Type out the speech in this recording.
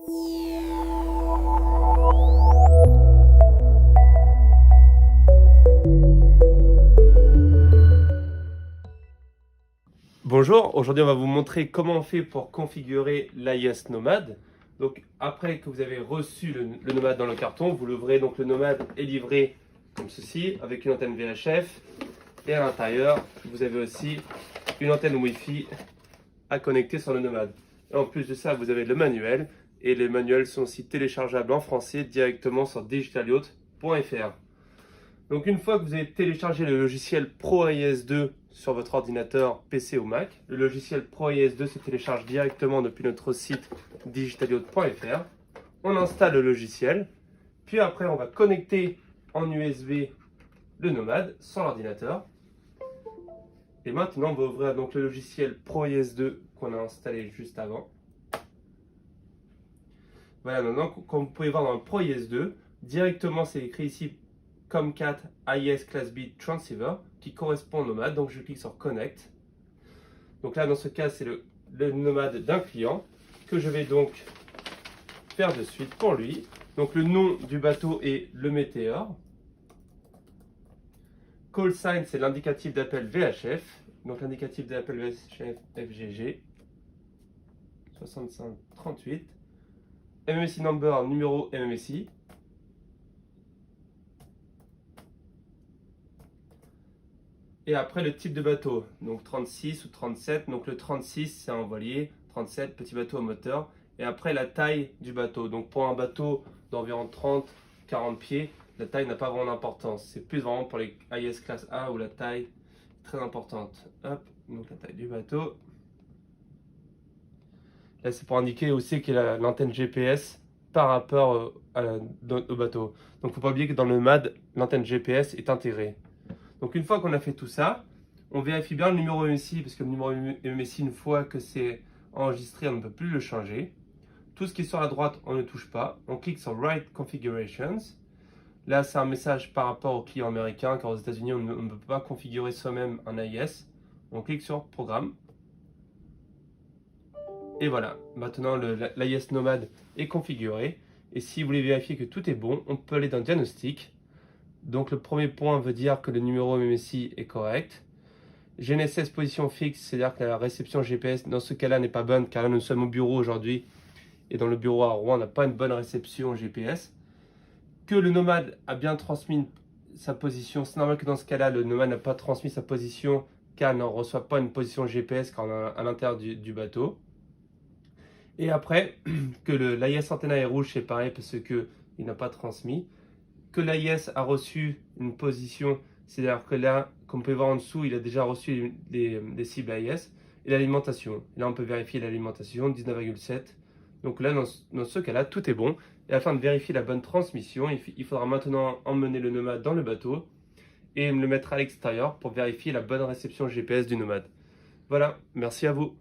Bonjour, aujourd'hui on va vous montrer comment on fait pour configurer l'AIS Nomad. Donc après que vous avez reçu le Nomad dans le carton, vous l'ouvrez, donc le Nomad est livré comme ceci, avec une antenne VHF. Et à l'intérieur, vous avez aussi une antenne Wi-Fi à connecter sur le Nomad. Et en plus de ça, vous avez le manuel. Et les manuels sont aussi téléchargeables en français directement sur digitalyacht.fr. Donc une fois que vous avez téléchargé le logiciel ProAIS2 sur votre ordinateur PC ou Mac, le logiciel ProAIS2 se télécharge directement depuis notre site digitalyacht.fr. On installe le logiciel, puis après on va connecter en USB le Nomad sur l'ordinateur. Et maintenant on va ouvrir donc le logiciel ProAIS2 qu'on a installé juste avant. Voilà, maintenant comme vous pouvez voir dans le ProAIS2, directement c'est écrit ici Comcat AIS Class B Transceiver qui correspond au Nomad. Donc je clique sur Connect. Donc là dans ce cas c'est le Nomad d'un client que je vais donc faire de suite pour lui. Donc le nom du bateau est le Météore. Call sign c'est l'indicatif d'appel VHF. Donc l'indicatif d'appel VHF FGG 6538. MMSI number numéro MMSI. Et après le type de bateau, donc 36 ou 37, donc le 36 c'est un voilier, 37 petit bateau à moteur, et après la taille du bateau. Donc pour un bateau d'environ 30-40 pieds, la taille n'a pas vraiment d'importance, c'est plus vraiment pour les AIS classe A où la taille est très importante. Hop, donc la taille du bateau. Là c'est pour indiquer aussi qu'il y a l'antenne GPS par rapport au bateau. Donc il ne faut pas oublier que dans le MAD, l'antenne GPS est intégrée. Donc une fois qu'on a fait tout ça, on vérifie bien le numéro MMSI, parce que le numéro MMSI, une fois que c'est enregistré, on ne peut plus le changer. Tout ce qui est sur la droite, on ne touche pas. On clique sur Write Configurations. Là, c'est un message par rapport aux clients américains, car aux États-Unis, on ne peut pas configurer soi-même un AIS. On clique sur Programme. Et voilà, maintenant l'AIS Nomad est configuré. Et si vous voulez vérifier que tout est bon, on peut aller dans Diagnostic. Donc le premier point veut dire que le numéro MMSI est correct. GNSS position fixe, c'est-à-dire que la réception GPS dans ce cas-là n'est pas bonne, car là nous sommes au bureau aujourd'hui et dans le bureau à Rouen on n'a pas une bonne réception GPS. Que le Nomad a bien transmis sa position, c'est normal que dans ce cas-là le Nomad n'a pas transmis sa position car il ne reçoit pas une position GPS quand on est à l'intérieur du bateau. Et après, que l'AIS antenna est rouge, c'est pareil parce qu'il n'a pas transmis. Que l'AIS a reçu une position, c'est-à-dire que là, comme vous pouvez voir en dessous, il a déjà reçu des cibles AIS. Et l'alimentation, là on peut vérifier l'alimentation, 19,7. Donc là, dans ce cas-là, tout est bon. Et afin de vérifier la bonne transmission, il faudra maintenant emmener le Nomad dans le bateau et le mettre à l'extérieur pour vérifier la bonne réception GPS du Nomad. Voilà, merci à vous.